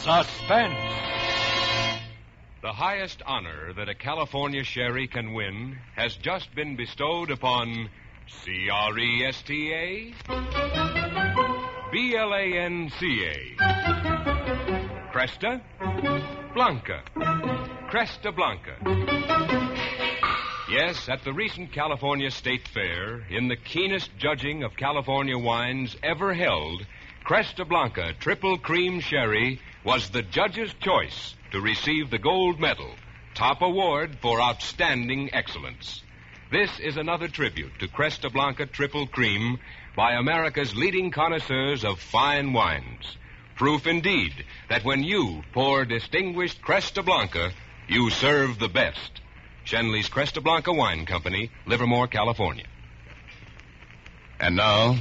Suspense. The highest honor that a California sherry can win has just been bestowed upon Cresta Blanca. Cresta Blanca. Cresta Blanca. Yes, at the recent California State Fair, in the keenest judging of California wines ever held, Cresta Blanca Triple Cream Sherry was the judge's choice to receive the gold medal, top award for outstanding excellence. This is another tribute to Cresta Blanca Triple Cream by America's leading connoisseurs of fine wines. Proof indeed that when you pour distinguished Cresta Blanca, you serve the best. Shenley's Cresta Blanca Wine Company, Livermore, California. And now,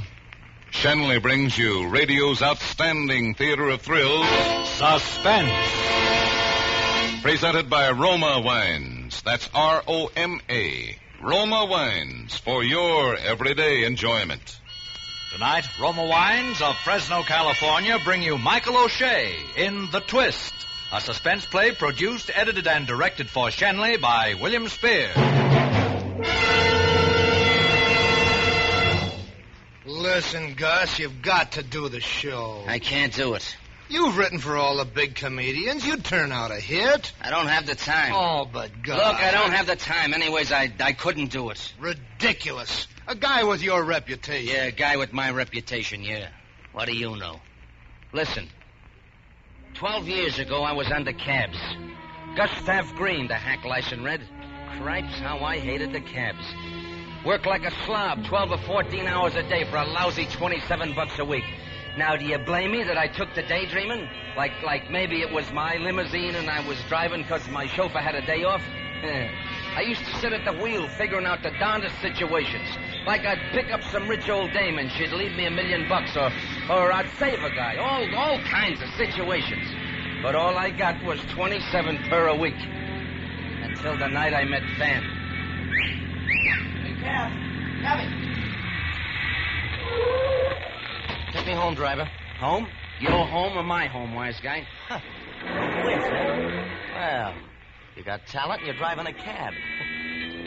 Shenley brings you radio's outstanding theater of thrills, Suspense. Presented by Roma Wines. That's R-O-M-A. Roma Wines, for your everyday enjoyment. Tonight, Roma Wines of Fresno, California bring you Michael O'Shea in The Twist, a suspense play produced, edited, and directed for Shenley by William Spear. Listen, Gus, you've got to do the show. I can't do it. You've written for all the big comedians. You'd turn out a hit. I don't have the time. Oh, but Gus... Look, I don't have the time. Anyways, I couldn't do it. Ridiculous. A guy with your reputation. Yeah, a guy with my reputation, yeah. What do you know? Listen. 12 years ago, I was under cabs. Gustav Green, the hack license read. Cripes, how I hated the cabs. Work like a slob, 12 or 14 hours a day for a lousy $27 a week. Now, do you blame me that I took to daydreaming? Like maybe it was my limousine and I was driving because my chauffeur had a day off? I used to sit at the wheel figuring out the darndest situations. Like I'd pick up some rich old dame and she'd leave me $1 million, or I'd save a guy. All kinds of situations. But all I got was 27 per a week. Until the night I met Van. Hey, Cabby. Take me home, driver. Home? Your home or my home, wise guy? Huh. Whiz, eh? Well, you got talent and you're driving a cab.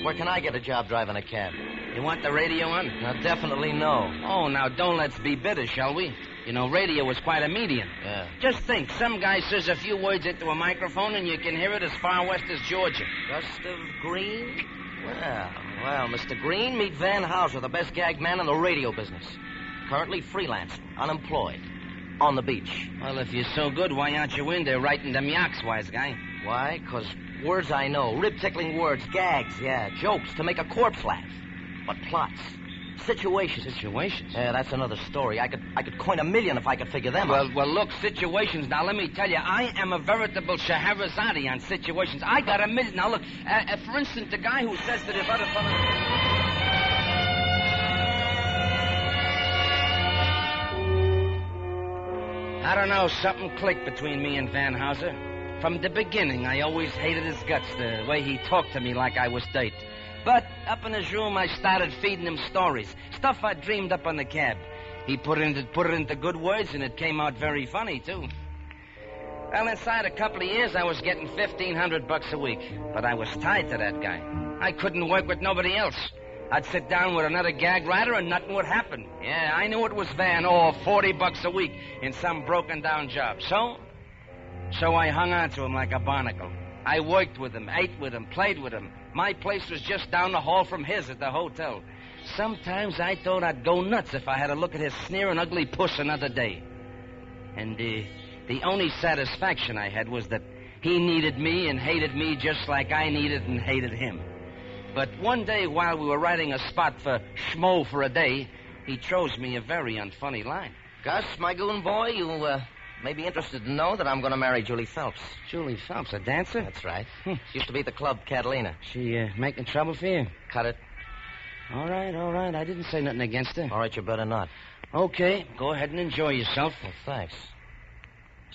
Where can I get a job driving a cab? You want the radio on? No, definitely no. Oh, now don't let's be bitter, shall we? You know, radio is quite a medium. Yeah. Just think, some guy says a few words into a microphone and you can hear it as far west as Georgia. Gustav Green? Well, Mr. Green, meet Van Houser, the best gag man in the radio business. Currently freelance, unemployed, on the beach. Well, if you're so good, why aren't you in there writing them yaks, wise guy? Why? 'Cause words I know, rib-tickling words, gags, yeah, jokes to make a corpse laugh. But plots, situations. Situations? Yeah, that's another story. I could coin 1 million if I could figure them out. Well, look, situations. Now, let me tell you, I am a veritable Scheherazade on situations. I got 1 million. Now, look, for instance, the guy who says that if other fellas... I don't know, something clicked between me and Van Houser. From the beginning, I always hated his guts, the way he talked to me like I was dirt. But up in his room, I started feeding him stories, stuff I dreamed up on the cab. He put it into good words, and it came out very funny, too. Well, inside a couple of years, I was getting $1,500 a week, but I was tied to that guy. I couldn't work with nobody else. I'd sit down with another gag writer and nothing would happen. Yeah, I knew it was Van, or $40 a week in some broken-down job. So I hung on to him like a barnacle. I worked with him, ate with him, played with him. My place was just down the hall from his at the hotel. Sometimes I thought I'd go nuts if I had to look at his sneering, ugly puss another day. And the only satisfaction I had was that he needed me and hated me just like I needed and hated him. But one day, while we were writing a spot for Schmo for a Day, he throws me a very unfunny line. Gus, my goon boy, you may be interested to know that I'm going to marry Julie Phelps. Julie Phelps, a dancer? That's right. She used to be at the club Catalina. She making trouble for you? Cut it. All right. I didn't say nothing against her. All right, you better not. Okay, go ahead and enjoy yourself. Well, thanks.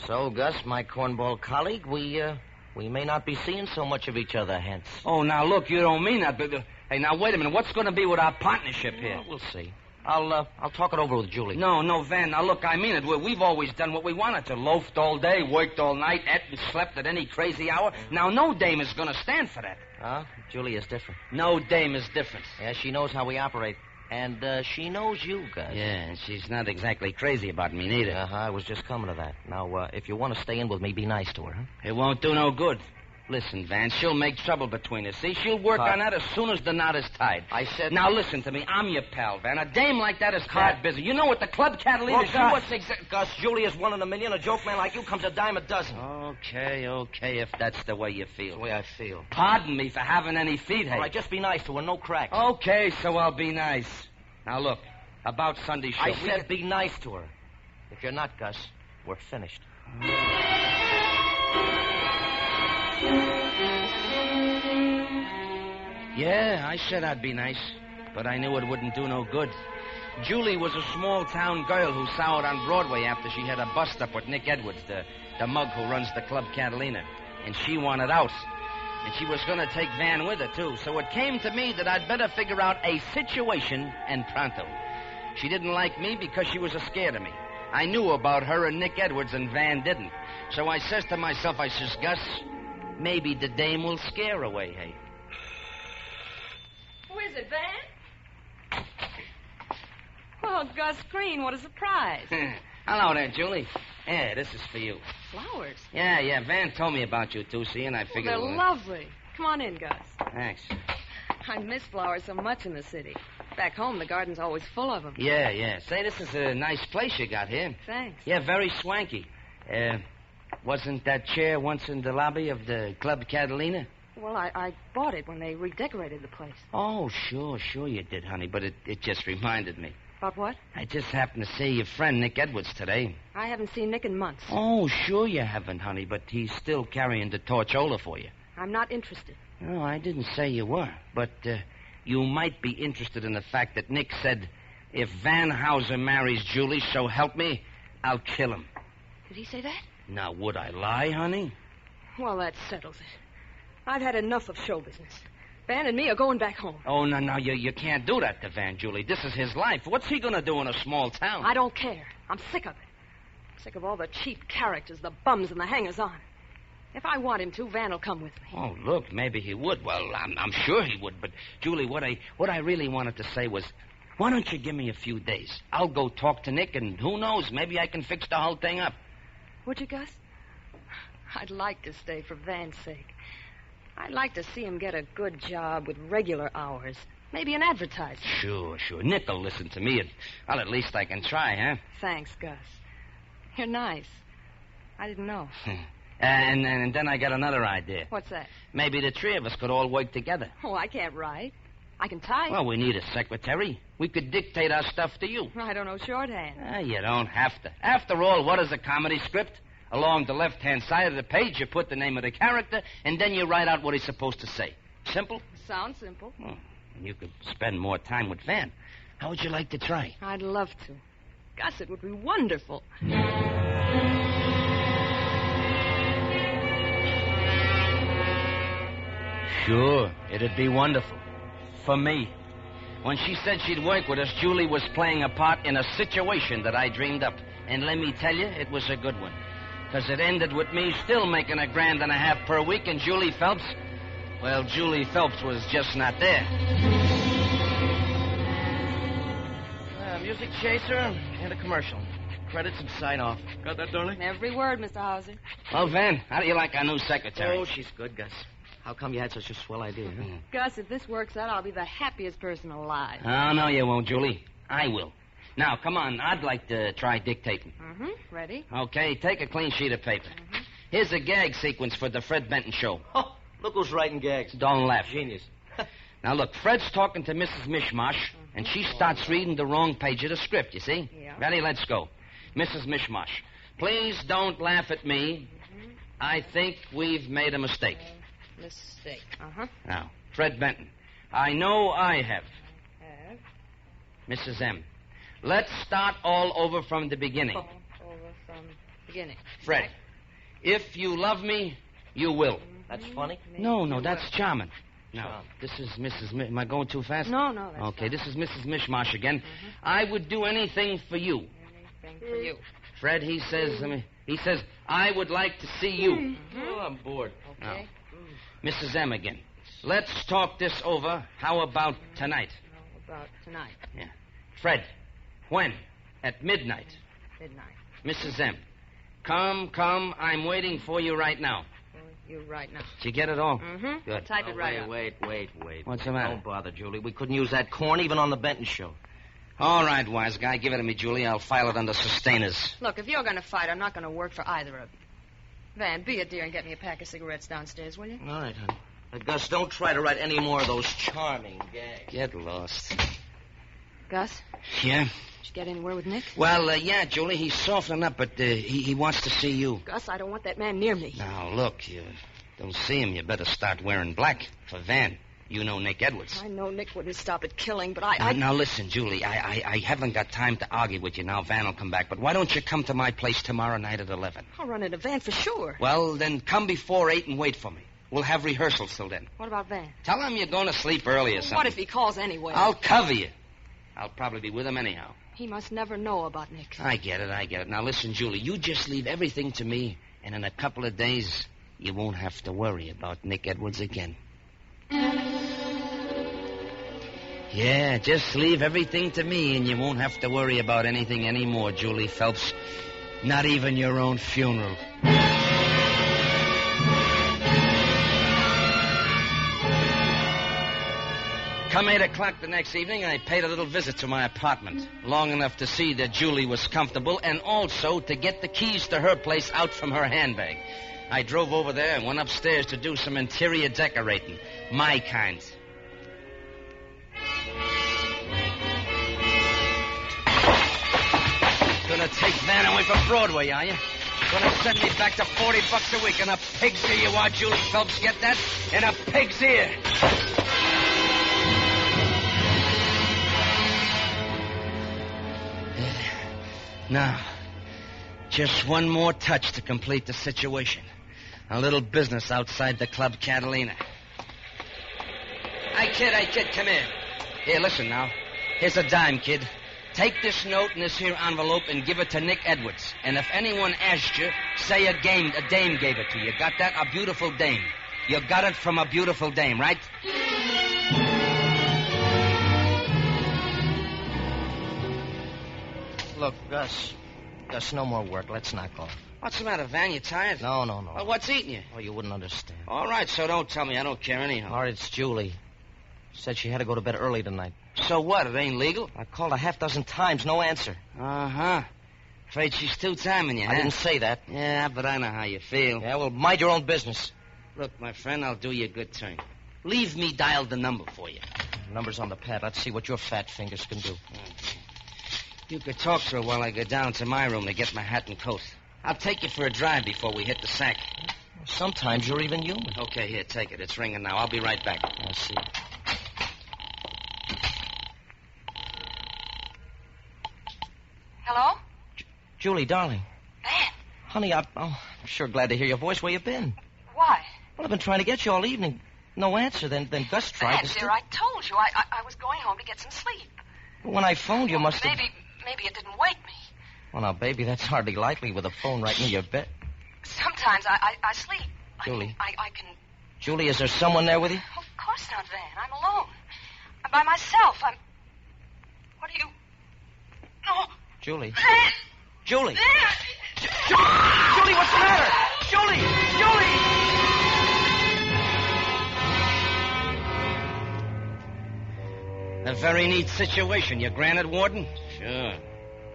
So, Gus, my cornball colleague, we may not be seeing so much of each other hence. Oh, now, look, you don't mean that, but... hey, now, wait a minute. What's going to be with our partnership here? Well, we'll see. I'll talk it over with Julie. No, Van. Now, look, I mean it. We've always done what we wanted to. Loafed all day, worked all night, ate and slept at any crazy hour. Now, no dame is going to stand for that. Huh? Julie is different. No dame is different. Yeah, she knows how we operate. And she knows you, Gus. Yeah, and she's not exactly crazy about me, neither. I was just coming to that. Now, if you want to stay in with me, be nice to her, huh? It won't do no good. Listen, Van, she'll make trouble between us. See, she'll work on that as soon as the knot is tied. I said... Now, listen to me. I'm your pal, Van. A dame like that is bad busy. You know what the Club Catalina... Gus, Julie is 1 in a million. A joke man like you comes a dime a dozen. Okay, if that's the way you feel. That's the way I feel. Pardon me for having any feet, hey? All right, just be nice to her. No cracks. Okay, so I'll be nice. Now, look, about Sunday's show... I said be nice to her. If you're not, Gus, we're finished. Yeah, I said I'd be nice, but I knew it wouldn't do no good. Julie was a small-town girl who soured on Broadway after she had a bust-up with Nick Edwards, the mug who runs the Club Catalina, and she wanted out. And she was going to take Van with her, too, so it came to me that I'd better figure out a situation and pronto. She didn't like me because she was scared of me. I knew about her and Nick Edwards, and Van didn't. So I says to myself, Gus, maybe the dame will scare her away, hey? Who is it, Van? Oh, Gus Green, what a surprise. Hello there, Julie. Yeah, this is for you. Flowers? Yeah, Van told me about you, too, see, and I figured... They're lovely. Come on in, Gus. Thanks. I miss flowers so much in the city. Back home, the garden's always full of them. Yeah. Say, this is a nice place you got here. Thanks. Yeah, very swanky. Wasn't that chair once in the lobby of the Club Catalina? Well, I bought it when they redecorated the place. Oh, sure you did, honey, but it just reminded me. About what? I just happened to see your friend Nick Edwards today. I haven't seen Nick in months. Oh, sure you haven't, honey, but he's still carrying the torchola for you. I'm not interested. No, I didn't say you were, but you might be interested in the fact that Nick said, if Van Houser marries Julie, so help me, I'll kill him. Did he say that? Now, would I lie, honey? Well, that settles it. I've had enough of show business. Van and me are going back home. Oh, no, you can't do that to Van, Julie. This is his life. What's he going to do in a small town? I don't care. I'm sick of it. I'm sick of all the cheap characters, the bums and the hangers-on. If I want him to, Van will come with me. Oh, look, maybe he would. Well, I'm sure he would. But, Julie, what I really wanted to say was, why don't you give me a few days? I'll go talk to Nick, and who knows, maybe I can fix the whole thing up. Would you, Gus? I'd like to stay for Van's sake. I'd like to see him get a good job with regular hours. Maybe an advertiser. Sure. Nick will listen to me. Well, at least I can try, huh? Thanks, Gus. You're nice. I didn't know. And then I got another idea. What's that? Maybe the three of us could all work together. Oh, I can't write. I can type. Well, we need a secretary. We could dictate our stuff to you. I don't know shorthand. You don't have to. After all, what is a comedy script? Along the left-hand side of the page, you put the name of the character, and then you write out what he's supposed to say. Simple? Sounds simple. Oh, and you could spend more time with Van. How would you like to try? I'd love to. Gus, it would be wonderful. Sure, it'd be wonderful. For me. When she said she'd work with us, Julie was playing a part in a situation that I dreamed up. And let me tell you, it was a good one. Because it ended with me still making $1.50 per week, and Julie Phelps, well, Julie Phelps was just not there. Music chaser and a commercial. Credits and sign off. Got that, darling? Every word, Mr. Hauser. Well, Van, how do you like our new secretary? Oh, she's good, Gus. How come you had such a swell idea, huh? Gus, if this works out, I'll be the happiest person alive. Oh, no, you won't, Julie. I will. Now, come on. I'd like to try dictating. Mm-hmm. Ready? Okay, take a clean sheet of paper. Mm-hmm. Here's a gag sequence for the Fred Benton show. Oh, look who's writing gags. Don't laugh. Genius. Now, look, Fred's talking to Mrs. Mishmash, and she starts reading the wrong page of the script, you see? Yeah. Ready? Let's go. Mrs. Mishmash, please don't laugh at me. Mm-hmm. I think we've made a mistake. Mistake. Uh-huh. Now, Fred Benton, I know I have. Have. Mrs. M, let's start all over from the beginning. Over from beginning. Fred, if you love me, you will. That's funny? No, that's charming. No, John. this is Mrs. Am I going too fast? No, that's Okay, fine. this is Mrs. Mishmash again. I would do anything for you. Anything for you. Fred, he says, I would like to see you. Oh, I'm bored. Okay. Mrs. M again. Let's talk this over. How about tonight? How about tonight? Yeah. Fred, when? At midnight. Midnight. Mrs. M. Come. I'm waiting for you right now. For you right now. Did you get it all? Mm-hmm. Good. Type it right up. Wait. What's the matter? Don't bother, Julie. We couldn't use that corn even on the Benton show. All right, wise guy. Give it to me, Julie. I'll file it under sustainers. Look, if you're going to fight, I'm not going to work for either of you. Van, be a dear and get me a pack of cigarettes downstairs, will you? All right, honey. Gus, don't try to write any more of those charming gags. Get lost. Gus, Yeah? did you get anywhere with Nick? Well, yeah, Julie, he's softening up, but he wants to see you. Gus, I don't want that man near me. Now, look, you don't see him, you better start wearing black. For Van, you know Nick Edwards. I know Nick wouldn't stop at killing, but Now, listen, Julie, I haven't got time to argue with you now. Van will come back, but why don't you come to my place tomorrow night at 11? I'll run in a van for sure. Well, then come before 8 and wait for me. We'll have rehearsals till then. What about Van? Tell him you're going to sleep early or something. What if he calls anyway? I'll cover you. I'll probably be with him anyhow. He must never know about Nick. I get it. Now, listen, Julie, you just leave everything to me, and in a couple of days, you won't have to worry about Nick Edwards again. Yeah, just leave everything to me, and you won't have to worry about anything anymore, Julie Phelps. Not even your own funeral. Come 8 o'clock the next evening, I paid a little visit to my apartment. Long enough to see that Julie was comfortable and also to get the keys to her place out from her handbag. I drove over there and went upstairs to do some interior decorating. My kind. Gonna take Van away from Broadway, are you? Gonna send me back to $40 a week in a pig's ear, you are, Julie Phelps. Get that? In a pig's ear. Now, just one more touch to complete the situation. A little business outside the Club Catalina. Hey, kid, come here. Here, listen now. Here's a dime, kid. Take this note in this here envelope and give it to Nick Edwards. And if anyone asks you, say a dame gave it to you. Got that? A beautiful dame. You got it from a beautiful dame, right? Look, Gus, no more work. Let's knock off. What's the matter, Van? You tired? No. Well, what's eating you? Oh, you wouldn't understand. All right, so don't tell me. I don't care anyhow. All right, it's Julie. Said she had to go to bed early tonight. So what? It ain't legal? I called a half dozen times, no answer. Uh-huh. Afraid she's two-timing you, huh? I didn't say that. Yeah, but I know how you feel. Yeah, well, mind your own business. Look, my friend, I'll do you a good turn. Leave me dial the number for you. Number's on the pad. Let's see what your fat fingers can do. You could talk to her while I go down to my room to get my hat and coat. I'll take you for a drive before we hit the sack. Sometimes you're even human. Okay, here, take it. It's ringing now. I'll be right back. I see. Hello? Julie, darling. Van, Honey, I'm sure glad to hear your voice. Where you been? why? Well, I've been trying to get you all evening. No answer. Then Gus tried Van, to... dear, I told you. I was going home to get some sleep. When I phoned, you must have... Maybe it didn't wake me. Well, now, baby, that's hardly likely with a phone right near your bed. Sometimes I sleep. Julie. I can... Julie, is there someone there with you? Of course not, Van. I'm alone. I'm by myself. What are you... No. Julie. Van! Julie! Van! Julie, what's the matter? Julie! A very neat situation, you granted, Warden? Sure.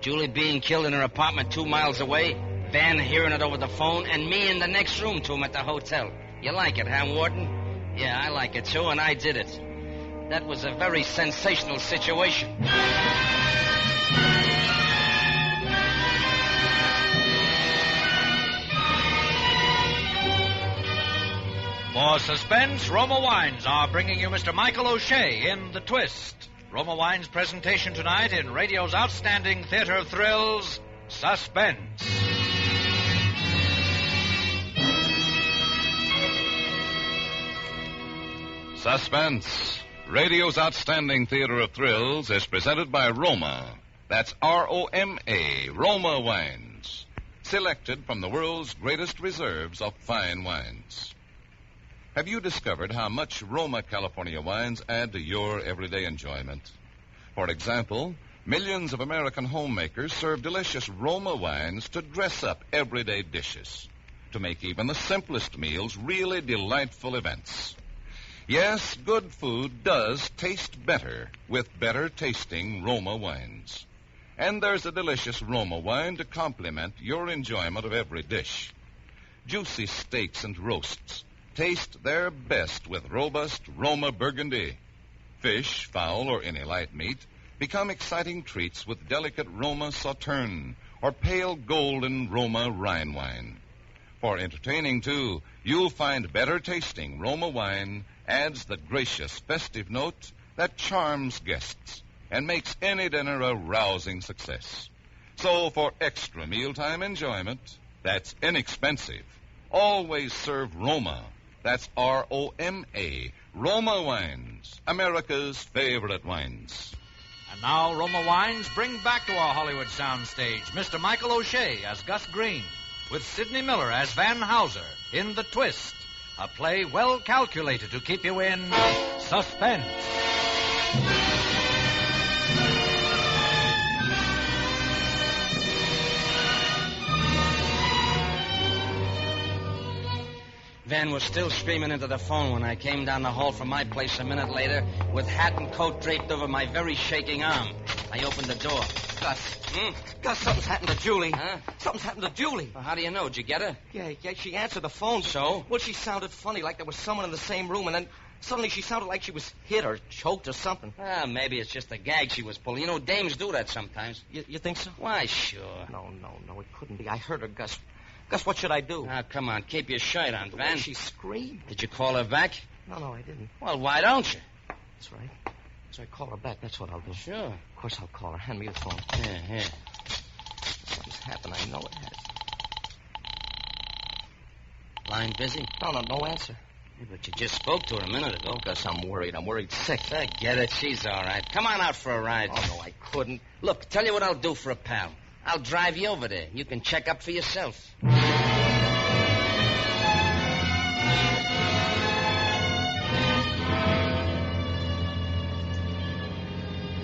Julie being killed in her apartment 2 miles away, Van hearing it over the phone, and me in the next room to him at the hotel. You like it, huh, Warden? Yeah, I like it, too, and I did it. That was a very sensational situation. For Suspense, Roma Wines are bringing you Mr. Michael O'Shea in The Twist. Roma Wines' presentation tonight in radio's outstanding theater of thrills, Suspense. Suspense, radio's outstanding theater of thrills, is presented by Roma. That's R-O-M-A, Roma Wines. Selected from the world's greatest reserves of fine wines. Have you discovered how much Roma California wines add to your everyday enjoyment? For example, millions of American homemakers serve delicious Roma wines to dress up everyday dishes, to make even the simplest meals really delightful events. Yes, good food does taste better with better tasting Roma wines. And there's a delicious Roma wine to complement your enjoyment of every dish. Juicy steaks and roasts taste their best with robust Roma Burgundy. Fish, fowl, or any light meat become exciting treats with delicate Roma Sauterne or pale golden Roma Rhine wine. For entertaining, too, you'll find better tasting Roma wine adds the gracious, festive note that charms guests and makes any dinner a rousing success. So for extra mealtime enjoyment that's inexpensive, always serve Roma. That's R-O-M-A, Roma Wines, America's favorite wines. And now Roma Wines bring back to our Hollywood soundstage Mr. Michael O'Shea as Gus Green, with Sidney Miller as Van Houser in The Twist, a play well calculated to keep you in suspense. Van was still screaming into the phone when I came down the hall from my place a minute later with hat and coat draped over my very shaking arm. I opened the door. Gus. Gus, something's happened to Julie. Huh? Something's happened to Julie. Well, how do you know? Did you get her? Yeah, she answered the phone. So? Well, she sounded funny, like there was someone in the same room, and then suddenly she sounded like she was hit or choked or something. Maybe it's just a gag she was pulling. You know, dames do that sometimes. You think so? Why, sure. No, it couldn't be. I heard her, Gus. Gus, what should I do? Now, come on, keep your shirt on, The Van. way she screamed. Did you call her back? No, I didn't. Well, why don't you? That's right. So I call her back. That's what I'll do. Sure. Of course I'll call her. Hand me the phone. Here. Something's happened. I know it has. Line busy? No answer. Yeah, but you just spoke to her a minute ago. Gus, I'm worried. I'm worried sick. Forget it. She's all right. Come on out for a ride. Oh, no, I couldn't. Look, tell you what I'll do for a pal. I'll drive you over there. You can check up for yourself.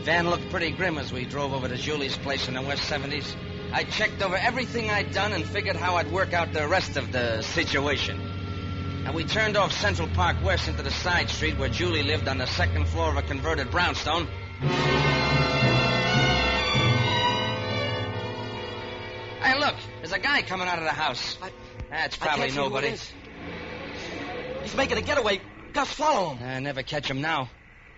Van looked pretty grim as we drove over to Julie's place in the West 70s. I checked over everything I'd done and figured how I'd work out the rest of the situation. And we turned off Central Park West into the side street where Julie lived on the second floor of a converted brownstone. Hey, look, there's a guy coming out of the house. That's probably nobody. Who it is. He's making a getaway. Gus, follow him. I never catch him now.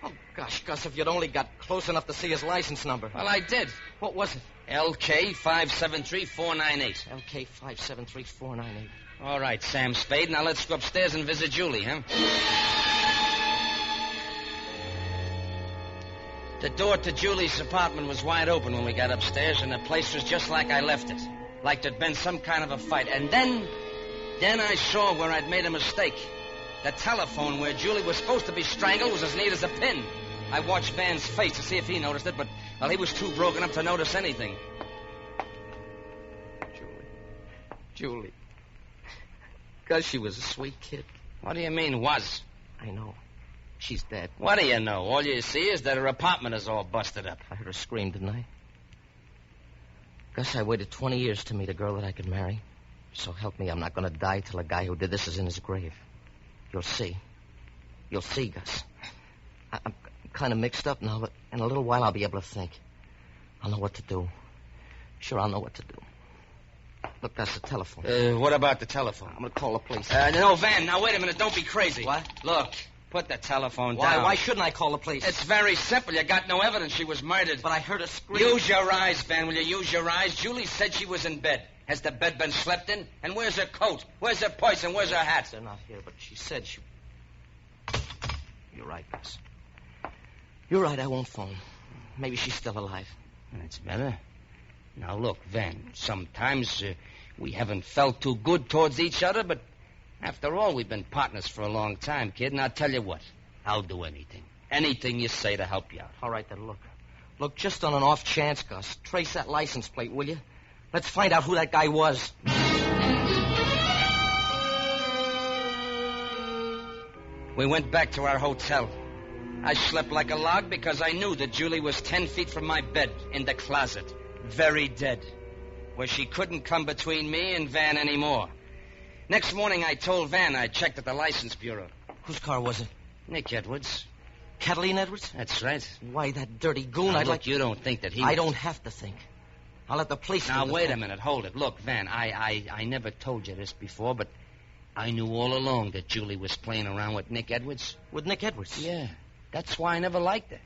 Oh, gosh, Gus, if you'd only got close enough to see his license number. Well, I did. What was it? LK573498. LK573498. All right, Sam Spade. Now let's go upstairs and visit Julie, huh? The door to Julie's apartment was wide open when we got upstairs, and the place was just like I left it. Like there'd been some kind of a fight. And then I saw where I'd made a mistake. The telephone where Julie was supposed to be strangled was as neat as a pin. I watched Van's face to see if he noticed it, but, well, he was too broken up to notice anything. Julie. Gus, she was a sweet kid. What do you mean, was? I know. She's dead. What do you know? All you see is that her apartment is all busted up. I heard her scream, didn't I? Gus, I waited 20 years to meet a girl that I could marry. So help me, I'm not going to die till a guy who did this is in his grave. You'll see. You'll see, Gus. I'm kind of mixed up now, but in a little while I'll be able to think. I'll know what to do. Sure, I'll know what to do. Look, that's the telephone. What about the telephone? I'm going to call the police. No, Van, now wait a minute. Don't be crazy. What? Look, put the telephone down. Why shouldn't I call the police? It's very simple. You got no evidence she was murdered. But I heard her scream. Use your eyes, Van. Will you use your eyes? Julie said she was in bed. Has the bed been slept in? And where's her coat? Where's her purse? And where's her hat? They're not here, but she said she... You're right, Gus. You're right, I won't phone. Maybe she's still alive. That's better. Now, look, Van, sometimes we haven't felt too good towards each other, but after all, we've been partners for a long time, kid, and I'll tell you what. I'll do anything. Anything you say to help you out. All right, then, look. Look, just on an off chance, Gus, trace that license plate, will you? Let's find out who that guy was. We went back to our hotel. I slept like a log because I knew that Julie was 10 feet from my bed in the closet, very dead, where she couldn't come between me and Van anymore. Next morning, I told Van I checked at the license bureau. Whose car was it? Nick Edwards. Catalina Edwards? That's right. Why, that dirty goon, Now, look, you don't think that he... I don't have to think. I'll let the police... Now, wait a minute. Hold it. Look, Van, I never told you this before, but I knew all along that Julie was playing around with Nick Edwards. With Nick Edwards? Yeah. That's why I never liked her.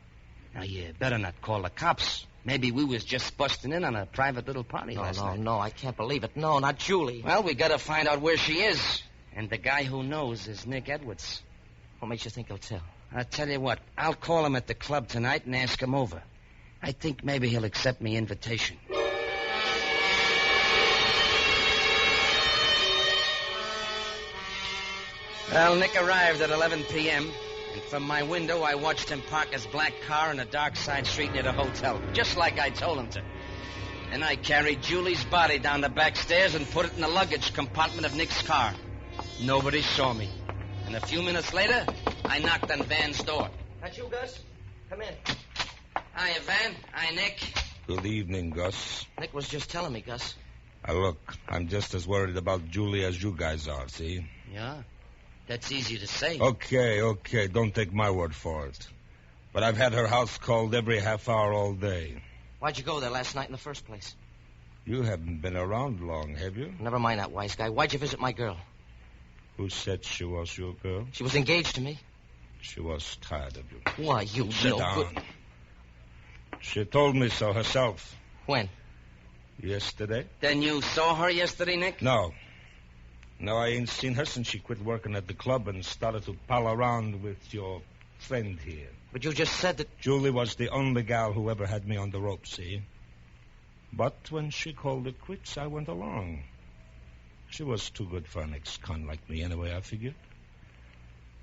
Now, you better not call the cops. Maybe we was just busting in on a private little party last night. No, I can't believe it. No, not Julie. Well, we gotta find out where she is. And the guy who knows is Nick Edwards. What makes you think he'll tell? I'll tell you what. I'll call him at the club tonight and ask him over. I think maybe he'll accept me invitation. Well, Nick arrived at 11 p.m., and from my window I watched him park his black car in a dark side street near the hotel, just like I told him to. Then I carried Julie's body down the back stairs and put it in the luggage compartment of Nick's car. Nobody saw me. And a few minutes later, I knocked on Van's door. That you, Gus? Come in. Hiya, Van. Hi, Nick. Good evening, Gus. Nick was just telling me, Gus. Look, I'm just as worried about Julie as you guys are, see? Yeah? That's easy to say. Okay. Don't take my word for it. But I've had her house called every half hour all day. Why'd you go there last night in the first place? You haven't been around long, have you? Never mind that, wise guy. Why'd you visit my girl? Who said she was your girl? She was engaged to me. She was tired of you. Why, you Sit no down. good... She told me so herself. When? Yesterday? Then you saw her yesterday, Nick? No, I ain't seen her since she quit working at the club and started to pal around with your friend here. But you just said that... Julie was the only gal who ever had me on the rope, see? But when she called it quits, I went along. She was too good for an ex-con like me anyway, I figured.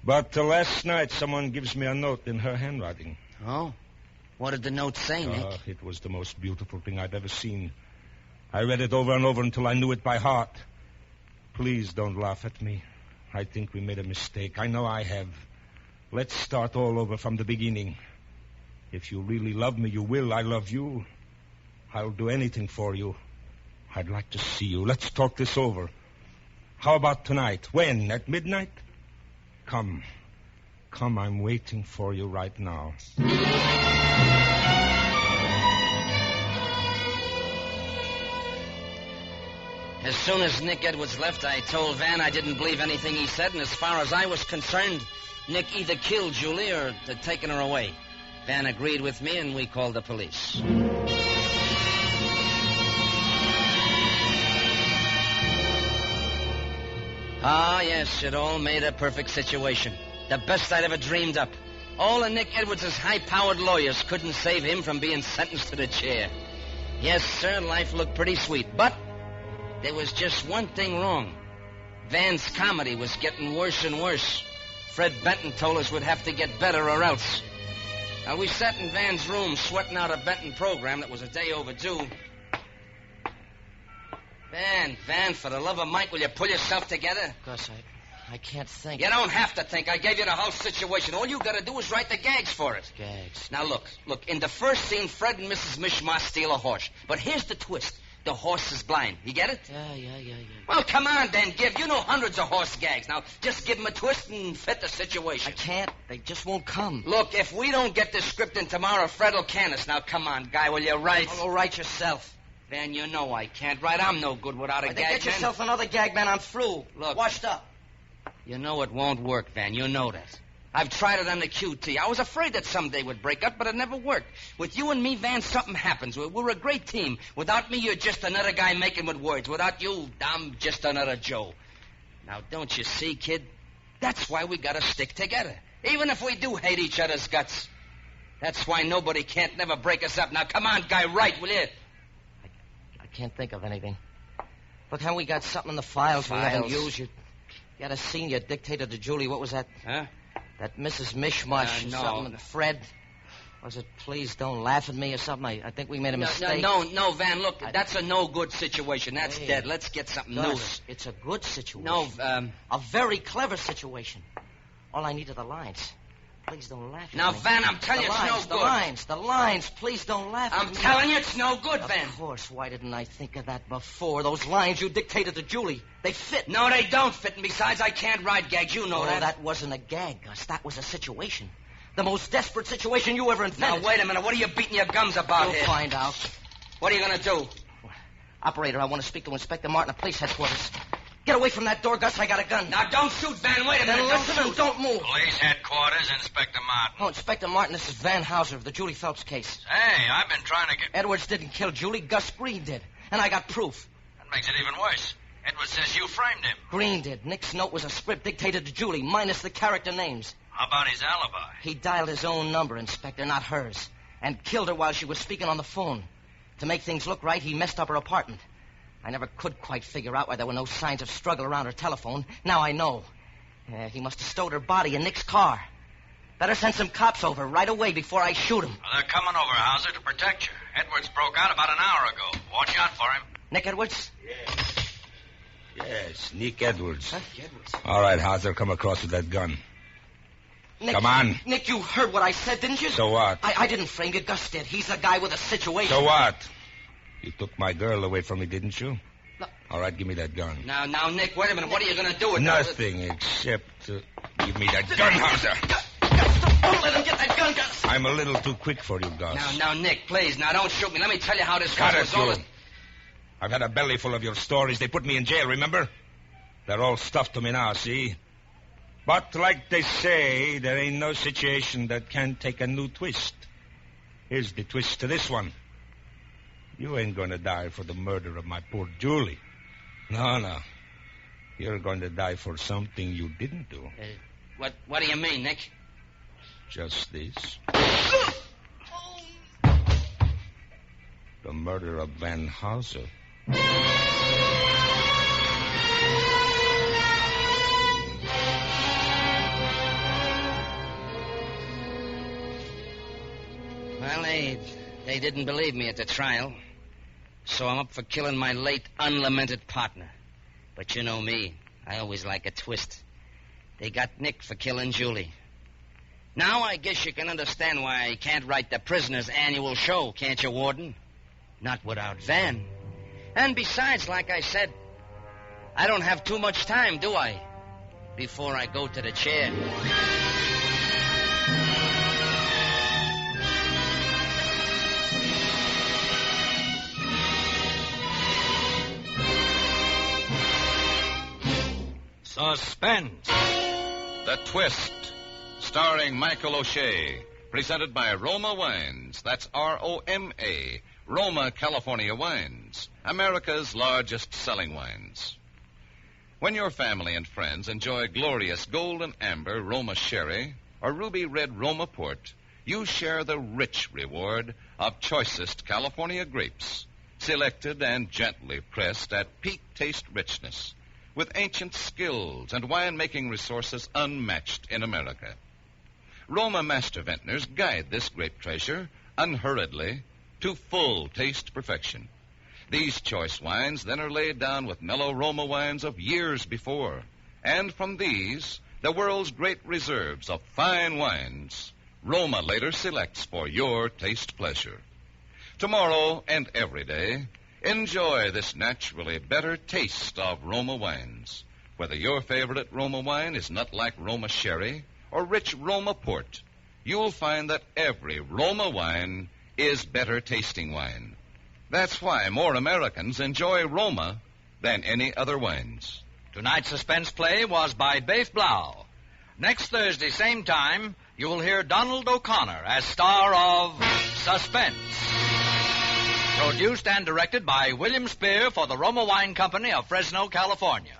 But last night, someone gives me a note in her handwriting. Oh? What did the note say, Nick? It was the most beautiful thing I've ever seen. I read it over and over until I knew it by heart. Please don't laugh at me. I think we made a mistake. I know I have. Let's start all over from the beginning. If you really love me, you will. I love you. I'll do anything for you. I'd like to see you. Let's talk this over. How about tonight? When? At midnight? Come, I'm waiting for you right now. As soon as Nick Edwards left, I told Van I didn't believe anything he said, and as far as I was concerned, Nick either killed Julie or had taken her away. Van agreed with me, and we called the police. Ah, yes, it all made a perfect situation. The best I'd ever dreamed up. All of Nick Edwards' high-powered lawyers couldn't save him from being sentenced to the chair. Yes, sir, life looked pretty sweet, but there was just one thing wrong. Van's comedy was getting worse and worse. Fred Benton told us we'd have to get better or else. Now, we sat in Van's room sweating out a Benton program that was a day overdue. Van, for the love of Mike, will you pull yourself together? Gus, I can't think. You don't have to think. I gave you the whole situation. All you got to do is write the gags for it. Gags? Now, look. In the first scene, Fred and Mrs. Mishmash steal a horse. But here's the twist. The horse is blind. You get it? Yeah. Well, come on, then, Give. You know hundreds of horse gags. Now, just give them a twist and fit the situation. I can't. They just won't come. Look, if we don't get this script in tomorrow, Fred will can us. Now, come on, guy, will you write? I'll go write yourself. Van, you know I can't write. I'm no good without a gag man. Get yourself another gag man. I'm through. Look. Washed up. You know it won't work, Van. You know that. I've tried it on the QT. I was afraid that someday would break up, but it never worked. With you and me, Van, something happens. We're a great team. Without me, you're just another guy making with words. Without you, I'm just another Joe. Now, don't you see, kid? That's why we gotta stick together. Even if we do hate each other's guts. That's why nobody can't never break us up. Now, come on, guy, write, will you? I can't think of anything. Look, how we got something in the files we haven't used. You had a scene you dictated to Julie. What was that? Huh? That Mrs. Mishmash or No. something. Fred. Was it Please Don't Laugh at Me or something? I think we made a mistake. No, Van, look, that's a no-good situation. That's Hey. dead. Let's get something new. Gus, it's a good situation. No, A very clever situation. All I need are the lines. Please don't laugh at Now, me. Van, I'm telling you it's no good. The lines. Please don't laugh at I'm me. telling you it's no good, Van. Of course. Why didn't I think of that before? Those lines you dictated to Julie, they fit. No, they don't fit. And besides, I can't write gags. You know No, that. that wasn't a gag, Gus. That was a situation. The most desperate situation you ever invented. Now, wait a minute. What are you beating your gums about You'll here? find out. What are you going to do? Operator, I want to speak to Inspector Martin at police headquarters. Get away from that door, Gus. I got a gun. Now, don't shoot, Van. Wait a Then minute. listen Don't and shoot. don't move. Police headquarters, Inspector Martin. Oh, Inspector Martin, this is Van Hauser of the Julie Phelps case. Hey, I've been trying to get... Edwards didn't kill Julie. Gus Green did. And I got proof. That makes it even worse. Edwards says you framed him. Green did. Nick's note was a script dictated to Julie, minus the character names. How about his alibi? He dialed his own number, Inspector, not hers, and killed her while she was speaking on the phone. To make things look right, he messed up her apartment. I never could quite figure out why there were no signs of struggle around her telephone. Now I know. He must have stowed her body in Nick's car. Better send some cops over right away before I shoot him. Well, they're coming over, Hauser, to protect you. Edwards broke out about an hour ago. Watch out for him. Nick Edwards? Yes, Nick Edwards. Huh? Edwards. All right, Hauser, come across with that gun. Nick, Come on. Nick, you heard what I said, didn't you? So what? I didn't frame you. Gus did. He's the guy with a situation. So what? You took my girl away from me, didn't you? No. All right, give me that gun. Now, Nick, wait a minute. What are you going to do with Nothing except give me that gun, Hauser. Don't let him get that gun, Gus. I'm a little too quick for you, Gus. Now, Nick, please. Now, don't shoot me. Let me tell you how this Got was it, all. you. I've had a belly full of your stories. They put me in jail, remember? They're all stuffed to me now, see? But like they say, there ain't no situation that can't take a new twist. Here's the twist to this one. You ain't going to die for the murder of my poor Julie. No. You're going to die for something you didn't do. What do you mean, Nick? Just this. The murder of Van Hauser. Well, they didn't believe me at the trial. So I'm up for killing my late, unlamented partner. But you know me. I always like a twist. They got Nick for killing Julie. Now I guess you can understand why I can't write the prisoner's annual show, can't you, Warden? Not without Van. And besides, like I said, I don't have too much time, do I? Before I go to the chair. Suspense. The Twist, starring Michael O'Shea, presented by Roma Wines. That's R-O-M-A, Roma, California Wines, America's largest selling wines. When your family and friends enjoy glorious golden amber Roma sherry or ruby red Roma port, you share the rich reward of choicest California grapes, selected and gently pressed at peak taste richness, with ancient skills and wine-making resources unmatched in America. Roma master vintners guide this grape treasure unhurriedly to full taste perfection. These choice wines then are laid down with mellow Roma wines of years before, and from these, the world's great reserves of fine wines, Roma later selects for your taste pleasure. Tomorrow and every day, enjoy this naturally better taste of Roma wines. Whether your favorite Roma wine is nut like Roma sherry or rich Roma port, you'll find that every Roma wine is better tasting wine. That's why more Americans enjoy Roma than any other wines. Tonight's suspense play was by Baif Blau. Next Thursday, same time, you will hear Donald O'Connor as star of Suspense. Produced and directed by William Spear for the Roma Wine Company of Fresno, California.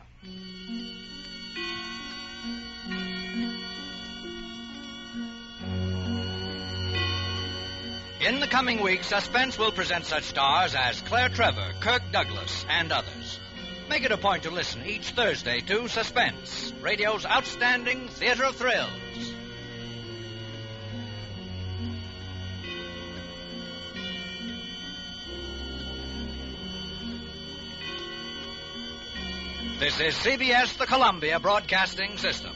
In the coming weeks, Suspense will present such stars as Claire Trevor, Kirk Douglas, and others. Make it a point to listen each Thursday to Suspense, radio's outstanding theater of thrills. This is CBS, the Columbia Broadcasting System.